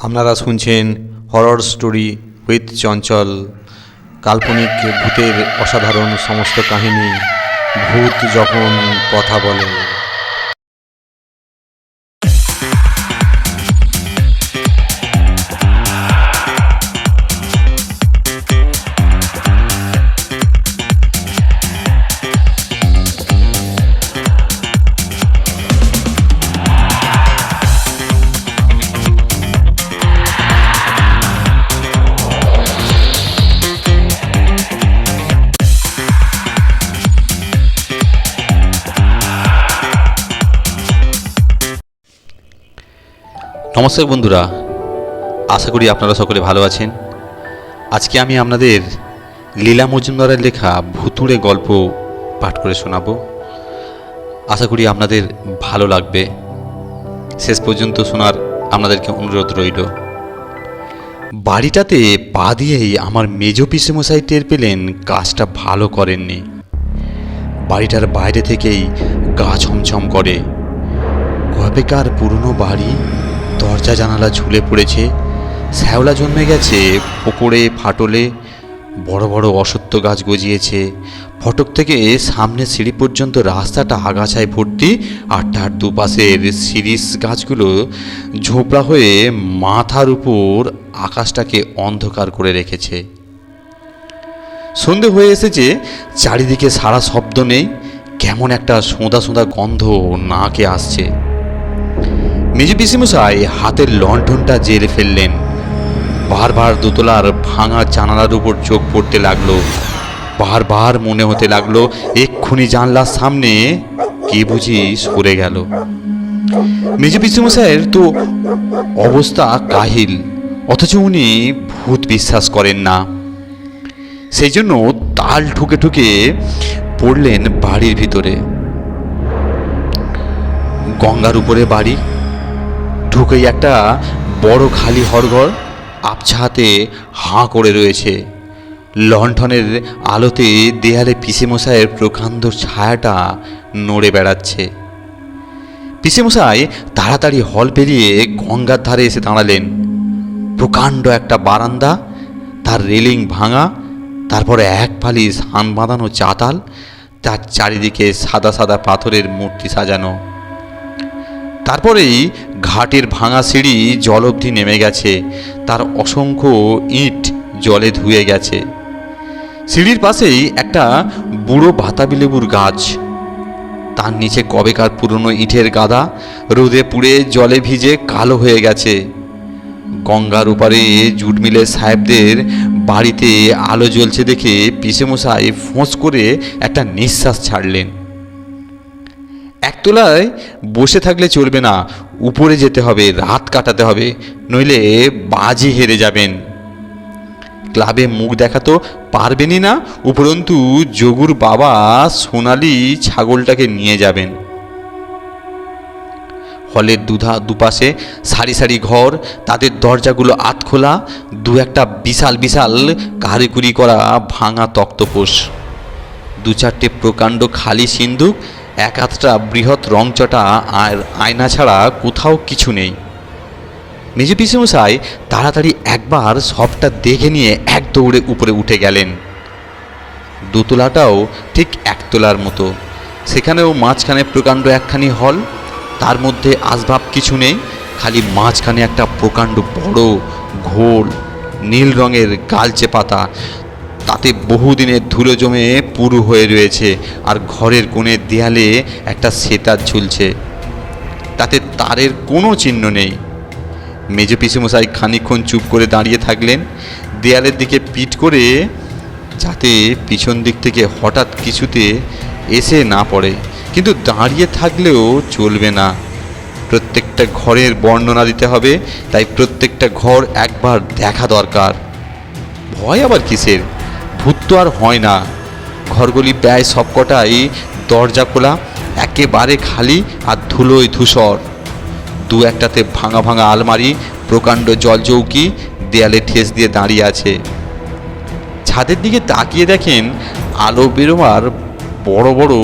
আপনারা শুনছেন horror story with চঞ্চল। কাল্পনিক ভূতের অসাধারণ সমস্ত কাহিনী। ভূত যখন কথা বলে। নমস্কার বন্ধুরা, আশা করি আপনারা সকলে ভালো আছেন। আজকে আমি আপনাদের লীলা মজুমদারের লেখা ভুতুড়ে গল্প পাঠ করে শোনাবো। আশা করি আপনাদের ভালো লাগবে। শেষ পর্যন্ত শোনার আপনাদেরকে অনুরোধ রইল। বাড়িটাতে পা দিয়েই আমার মেজ পিসেমশাই টের পেলেন কাজটা ভালো করেননি। বাড়িটার বাইরে থেকেই গা ছমছম করে। কবেকার পুরনো বাড়ি, দরজা জানালা ঝুলে পড়েছে, শ্যাওলা জন্মে গেছে পুকুরে ফাটলে, বড় বড় অসত্য গাছ গজিয়েছে। ফটক থেকে সামনে সিঁড়ি পর্যন্ত রাস্তাটা আগাছায় ভর্তি, আর তার দুপাশের শিরীষ গাছগুলো ঝোপড়া হয়ে মাথার উপর আকাশটাকে অন্ধকার করে রেখেছে। সন্ধে হয়ে এসেছে, চারিদিকে সারা শব্দ নেই, কেমন একটা সোঁদা সোঁদা গন্ধ নাকে আসছে। মেজ পিসেমশাই হাতের লণ্ঠনটা জেরে ফেললেন। বারবার দোতলার ভাঙা জানালার উপর চোখ পড়তে লাগলো। বারবার মনে হতে লাগলো এক্ষুনি জানলার সামনে কে বুঝি সরে গেল। মেজ পিসেমশাইয়ের তো অবস্থা কাহিল, অথচ উনি ভূত বিশ্বাস করেন না। সেই জন্য তাল ঠুকে ঠুকে পড়লেন বাড়ির ভিতরে। গঙ্গার উপরে বাড়ি, ঢুকেই একটা বড় খালি হরঘর আবছা হাতে হাঁ করে রয়েছে। লণ্ঠনের আলোতে দেয়ালে পিসেমশাইয়ের প্রকাণ্ড ছায়াটা নড়ে বেড়াচ্ছে। পিসেমশাই তাড়াতাড়ি হল পেরিয়ে গঙ্গার ধারে এসে দাঁড়ালেন। প্রকাণ্ড একটা বারান্দা, তার রেলিং ভাঙা, তারপরে এক ফালি সান বাঁধানো চাতাল, তার চারিদিকে সাদা সাদা পাথরের মূর্তি সাজানো। তারপরেই ঘাটের ভাঙা সিঁড়ি জল অবধি নেমে গেছে, তার অসংখ্য ইট জলে ধুয়ে গেছে। সিঁড়ির পাশেই একটা বুড়ো বাতাবি লেবুর গাছ, তার নিচে কবেকার পুরনো ইটের গাদা রোদে পুড়ে জলে ভিজে কালো হয়ে গেছে। গঙ্গার ওপারে জুট মিলের সাহেবদের বাড়িতে আলো জ্বলছে দেখে পিসেমশাই ফোঁস করে একটা নিঃশ্বাস ছাড়লেন। একতলায় বসে থাকলে চলবে না, উপরে যেতে হবে, রাত কাটাতে হবে, নইলে বাজি হেরে যাবেন। ক্লাবে মুখ দেখাতো পারবেনই না, উপরন্তু যোগুর বাবা সোনালি ছাগলটাকে নিয়ে যাবেন। হলের দুপাশে সারি সারি ঘর, তাদের দরজাগুলো আধখোলা, দু একটা বিশাল বিশাল কারিকুরি করা ভাঙা তক্তপোষ, দু চারটে প্রকাণ্ড খালি সিন্দুক, এক আধটা বৃহৎ রংচটা আর আয়না ছাড়া কোথাও কিছু নেই। মেজ পিসেমশাই তাড়াতাড়ি একবার সবটা দেখে নিয়ে এক দৌড়ে উপরে উঠে গেলেন। দোতলাটাও ঠিক একতলার মতো, সেখানেও মাঝখানে প্রকাণ্ড একখানি হল, তার মধ্যে আসবাব কিছু নেই, খালি মাঝখানে একটা প্রকাণ্ড বড় ঘোল নীল রঙের গালচে পাতা, তাতে বহুদিনের ধুলো জমে পুরু হয়ে রয়েছে। আর ঘরের কোণের দেয়ালে একটা সেতার ঝুলছে, তাতে তারের কোনো চিহ্ন নেই। মেজ পিসেমশাই খানিকক্ষণ চুপ করে দাঁড়িয়ে থাকলেন, দেয়ালের দিকে পিঠ করে, যাতে পিছন দিক থেকে হঠাৎ কিছুতে এসে না পড়ে। কিন্তু দাঁড়িয়ে থাকলেও চলবে না, প্রত্যেকটা ঘরের বর্ণনা দিতে হবে, তাই প্রত্যেকটা ঘর একবার দেখা দরকার। ভয় আবার কিসের, ভূত তো আর হয় না। ঘরগুলি প্রায় সবকটাই দরজা খোলা, একেবারে খালি আর ধুলোয় ধূসর। দু একটাতে ভাঙা ভাঙা আলমারি, প্রকাণ্ড জলচৌকি দেয়ালে ঠেস দিয়ে দাঁড়িয়ে আছে। ছাদের দিকে তাকিয়ে দেখেন আলো বেরোবার বড় বড়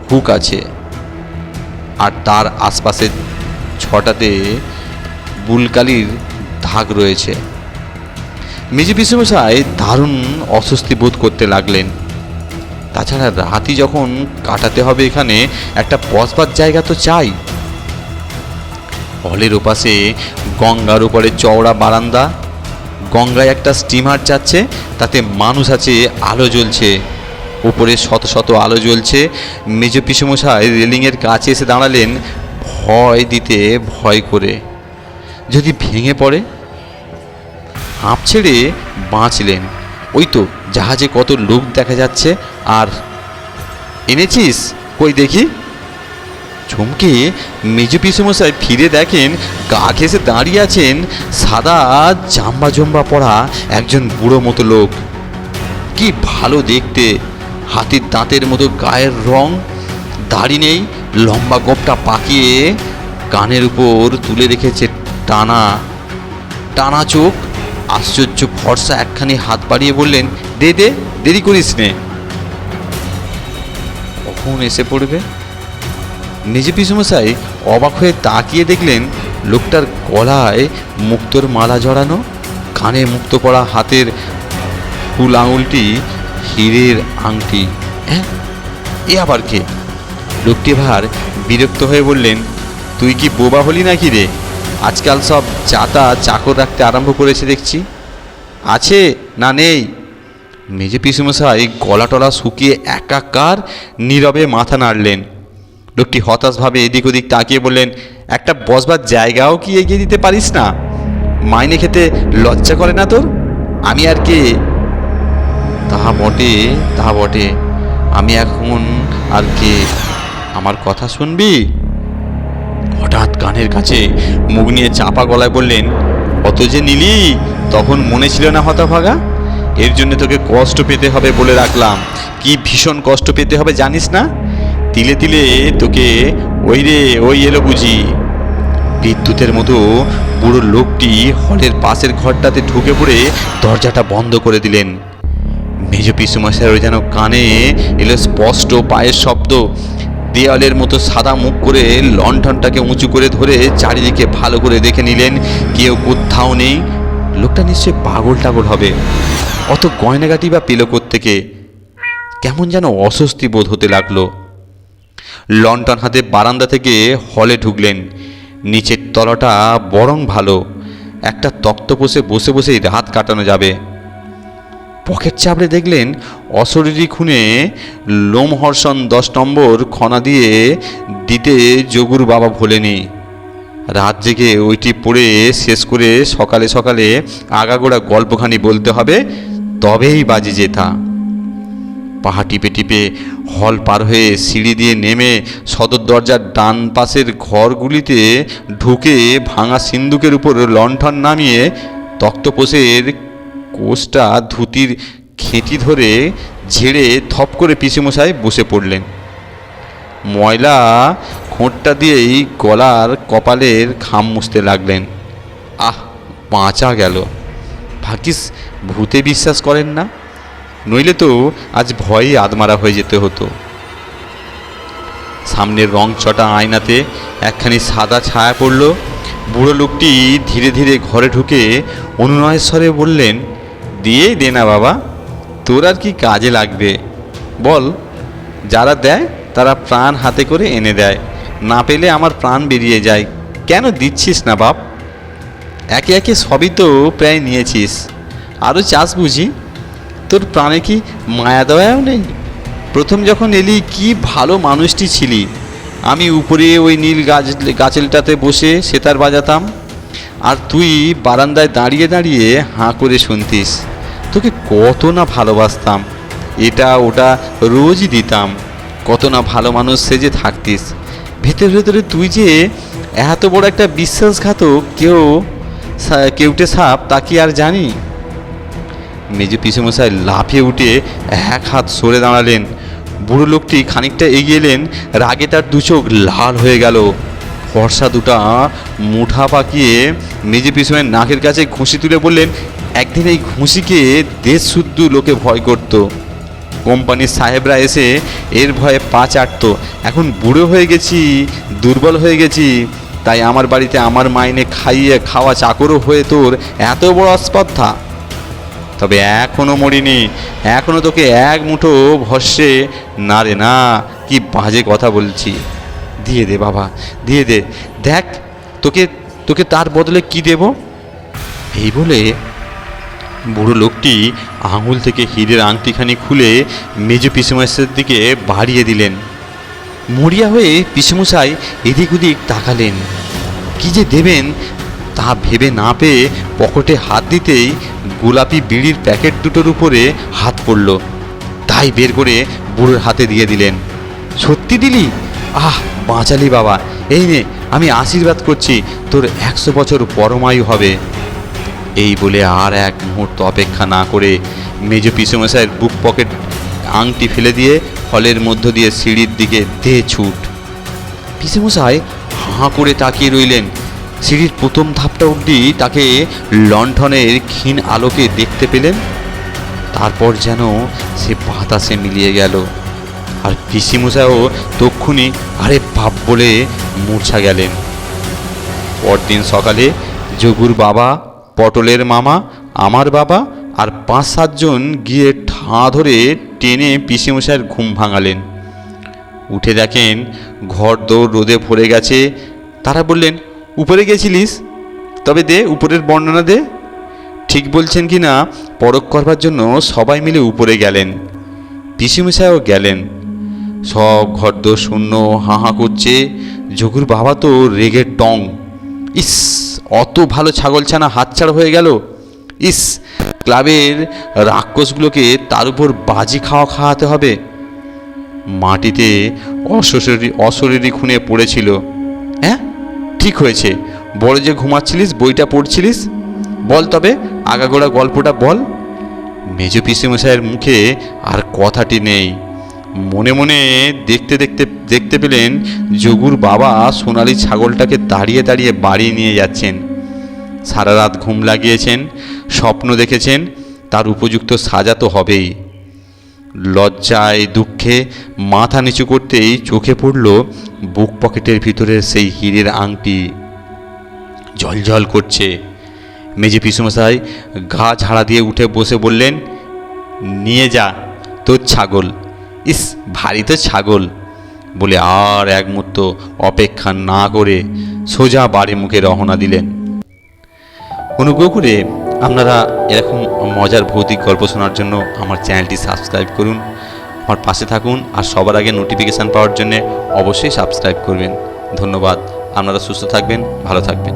হুক আছে, আর তার আশপাশে ছটাতে বুলকালির দাগ রয়েছে। মেজে পিসেমশাই দারুণ অস্বস্তি বোধ করতে লাগলেন। তাছাড়া রাতই যখন কাটাতে হবে এখানে, একটা বসবার জায়গা তো চাই। হলের ওপাশে গঙ্গার উপরে চওড়া বারান্দা, গঙ্গায় একটা স্টিমার যাচ্ছে, তাতে মানুষ আছে, আলো জ্বলছে, উপরে শত শত আলো জ্বলছে। মেজ পিসেমশাই রেলিংয়ের কাছে এসে দাঁড়ালেন, ভয় দিতে ভয় করে। যদি ভেঙে পড়ে? হাঁপ ছেড়ে বাঁচলেন। ওই তো জাহাজে কত লোক দেখা যাচ্ছে। আর এনেছিস কই দেখি? চমকে মেজ পিসেমশাই ফিরে দেখেন, গা ঘেঁষে দাঁড়িয়ে আছেন সাদা জাম্বা জম্বা পরা একজন বুড়ো মতো লোক। কি ভালো দেখতে, হাতির দাঁতের মতো গায়ের রং, দাড়ি নেই, লম্বা গোপটা পাকিয়ে কানের উপর তুলে রেখেছে টানা টানা চোখ। আশ্চর্য ফর্সা একখানি হাত বাড়িয়ে বললেন, দে দে, দেরি করিস নে। কখন এসে পড়বে? মেজ পিসেমশাই অবাক হয়ে তাকিয়ে দেখলেন, লোকটার গলায় মুক্তোর মালা জড়ানো, কানে মুক্তো পড়া, হাতের ফুল আঙুলটি হীরের আংটি। হ্যাঁ, এ আবার কে? লোকটি এবার বিরক্ত হয়ে বললেন, তুই কি বোবা হলি নাকি রে? আজকাল সব চাতা চাকর রাখতে আরম্ভ করেছে দেখছি। আছে না নেই? মেজ পিসেমশাই গলা টলা শুকিয়ে একাকার, নীরবে মাথা নাড়লেন। লোকটি হতাশভাবে এদিক ওদিক তাকিয়ে বললেন, একটা বসবার জায়গাও কি এগিয়ে দিতে পারিস না? মাইনে খেতে লজ্জা করে না তোর? আমি আর কে? তাহা বটে, তাহা বটে, আমি এখন আর কে? আমার কথা শুনবি? হঠাৎ কানের কাছে মুখ নিয়ে চাপা গলায় বললেন, অত যে নিলি, তখন মনে ছিল না হতভাগা? এর জন্য তোকে কষ্ট পেতে হবে বলে রাখলাম। কি ভীষণ কষ্ট পেতে হবে জানিস না? তিলে তিলে তোকে ওই রে ওই এলো বুঝি। বিদ্যুতের মতো বুড়ো লোকটি হলের পাশের ঘরটাতে ঢুকে পড়ে দরজাটা বন্ধ করে দিলেন। মেজ পিসেমশাইয়ের যেন কানে এলো স্পষ্ট পায়ের শব্দ। দেয়ালের মতো সাদা মুখ করে লণ্ঠনটাকে উঁচু করে ধরে চারিদিকে ভালো করে দেখে নিলেন, কেউ কোথাও নেই। লোকটা নিশ্চয়ই পাগল টাগল হবে, অত গয়নাগাটি বা পেল কোত্থেকে? কেমন যেন অস্বস্তি বোধ হতে লাগলো। লণ্ঠন হাতে বারান্দা থেকে হলে ঢুকলেন। নিচের তলাটা বরং ভালো, একটা তক্তপোষে বসে বসেই রাত কাটানো যাবে। পকেট চাপড়ে দেখলেন, অশরীরী খুনে লোমহর্ষণ 10 নম্বর খনা দিয়ে দিতে যোগুর বাবা ভোলেনি। রাত জেগে ওইটি পড়ে শেষ করে সকালে সকালে আগাগোড়া গল্পখানি বলতে হবে, তবেই বাজে যেথা। পাহা টিপে টিপে হল পার হয়ে সিঁড়ি দিয়ে নেমে সদর দরজার ডান পাশের ঘরগুলিতে ঢুকে ভাঙা সিন্দুকের উপর লণ্ঠন নামিয়ে তক্তপোষের কোষটা ধুতির খেঁটি ধরে ঝেড়ে থপ করে পিসেমশাই বসে পড়লেন। ময়লা খোঁটটা দিয়েই গলার কপালের ঘাম মুছতে লাগলেন। আহ, বাঁচা গেল। ভাগ্যিস ভূতে বিশ্বাস করেন না, নইলে তো আজ ভয়ে আদমারা হয়ে যেতে হতো। সামনের রং চটা আয়নাতে একখানি সাদা ছায়া পড়ল। বুড়ো লোকটি ধীরে ধীরে ঘরে ঢুকে অনুনয়ের স্বরে বললেন, দিয়ে দে না বাবা, তোর আর কি কাজে লাগবে বল? যারা দেয় তারা প্রাণ হাতে করে এনে দেয়, না পেলে আমার প্রাণ বেরিয়ে যায়। কেন দিচ্ছিস না বাপ? একে একে সবই তো প্রায় নিয়েছিস, আরও চাস বুঝি? তোর প্রাণে কি মায়া দয়াও নেই? প্রথম যখন এলি কি ভালো মানুষটি ছিলি। আমি উপরে ওই নীল গাছেলটাতে বসে সেতার বাজাতাম, আর তুই বারান্দায় দাঁড়িয়ে দাঁড়িয়ে হাঁ করে শুনতিস। তোকে কত না ভালোবাসতাম, এটা ওটা রোজই দিতাম। কত না ভালো মানুষ সেজে থাকতিস। ভেতরে ভেতরে তুই যে এত বড় একটা বিশ্বাসঘাতক কেউটে সাপ, তা কি আর জানি? মেজ পিসেমশাই লাফিয়ে উঠে এক হাত সরে দাঁড়ালেন। বুড়ো লোকটি খানিকটা এগিয়ে এলেন, রাগে তার দু চোখ লাল হয়ে গেল। ফর্সা দুটা মুঠা পাকিয়ে মেজ পিসেমের নাকের কাছে ঘুষি তুলে বললেন, একদিন এই ঘুষিকে দেশ শুদ্ধ লোকে ভয় করত। কোম্পানির সাহেবরা এসে এর ভয়ে পা চাটত। এখন বুড়ো হয়ে গেছি, দুর্বল হয়ে গেছি, তাই আমার বাড়িতে আমার মাইনে খাইয়ে খাওয়া চাকরও হয়ে তোর এত বড় অস্পর্ধা? তবে এখনো মরিনি, এখনো তোকে এক মুঠো ভস্যে না রে না। কি বাজে কথা বলছি, দিয়ে দে বাবা, দিয়ে দে, দেখ তোকে তোকে তার বদলে কি দেব। এই বলে বুড়ো লোকটি আঙুল থেকে হীরের আংটিখানি খুলে মেজ পিসেমশাইয়ের দিকে বাড়িয়ে দিলেন। মরিয়া হয়ে পিসেমশাই এদিক ওদিক তাকালেন, কি যে দেবেন তা ভেবে না পেয়ে পকেটে হাত দিতেই গোলাপি বিড়ির প্যাকেট দুটোর উপরে হাত পড়ল। তাই বের করে বুড়োর হাতে দিয়ে দিলেন। সত্যি দিলি? আহ, বাঁচালি বাবা, এই নে, আমি আশীর্বাদ করছি তোর 100 বছর পরমায়ু হবে। এই বলে আর এক মুহূর্ত অপেক্ষা না করে মেজ পিসেমশাইয়ের বুক পকেট আংটি ফেলে দিয়ে হলের মধ্য দিয়ে সিঁড়ির দিকে দে ছুট। পিসেমশাই হাঁ করে তাকিয়ে রইলেন। সিঁড়ির প্রথম ধাপটা অবধি তাকে লণ্ঠনের ক্ষীণ আলোকে দেখতে পেলেন। তারপর যেন সে বাতাসে মিলিয়ে গেল, আর পিসেমশাইও তক্ষুনি আরে বাপ বলে মূর্ছা গেলেন। পরদিন সকালে যোগুর বাবা, পটলের মামা, আমার বাবা আর 5-7 জন গিয়ে ঠাঁ ধরে টেনে পিসেমশাইয়ের ঘুম ভাঙালেন। উঠে দেখেন ঘর দৌড় রোদে ভরে গেছে। তারা বললেন, উপরে গেছিলিস? তবে দে উপরের বর্ণনা দে। ঠিক বলছেন কি না পরখ করবার জন্য সবাই মিলে উপরে গেলেন। পিসেমশাইও গেলেন। সব ঘরদোর শূন্য, হাঁ হাঁ করছে। যোগুর বাবা তো রেগে টং। ইস, অত ভালো ছাগলছানা হাতছাড়া হয়ে গেল। ইস, ক্লাবের রাক্ষসগুলোকে তার উপর বাজি খাওয়াতে হবে। মাটিতে অশরীরী খুনে পড়েছিল। হ্যাঁ, ঠিক হয়েছে, বড় যে ঘুমাচ্ছিলিস, বইটা পড়ছিলিস, বল তবে আগাগোড়া গল্পটা বল। মেজ পিসেমশাইয়ের মুখে আর কথাটি নেই। মনে মনে দেখতে পেলেন যোগুর বাবা সোনালি ছাগলটাকে দাঁড়িয়ে দাঁড়িয়ে বাড়ি নিয়ে যাচ্ছেন। সারা রাত ঘুম লাগিয়েছেন, স্বপ্ন দেখেছেন, তার উপযুক্ত সাজা তো হবেই। লজ্জায় দুঃখে মাথা নিচু করতেই চোখে পড়ল বুক পকেটের ভিতরের সেই হীরের আংটি, ঝলঝল করছে। মেজে পিসেমশাই গা ঝাড়া দিয়ে উঠে বসে বললেন, নিয়ে যা তোর ছাগল। ইস, ভারী তো ছাগল। বলে আর এক মুহূর্ত অপেক্ষা না করে সোজা বাড়ি মুখে রওনা দিলেন। অনুগ্রহ করে আপনারা এরকম মজার ভৌতিক গল্প শোনার জন্য আমার চ্যানেলটি সাবস্ক্রাইব করুন, আমার পাশে থাকুন, আর সবার আগে নোটিফিকেশান পাওয়ার জন্য অবশ্যই সাবস্ক্রাইব করবেন। ধন্যবাদ। আপনারা সুস্থ থাকবেন, ভালো থাকবেন।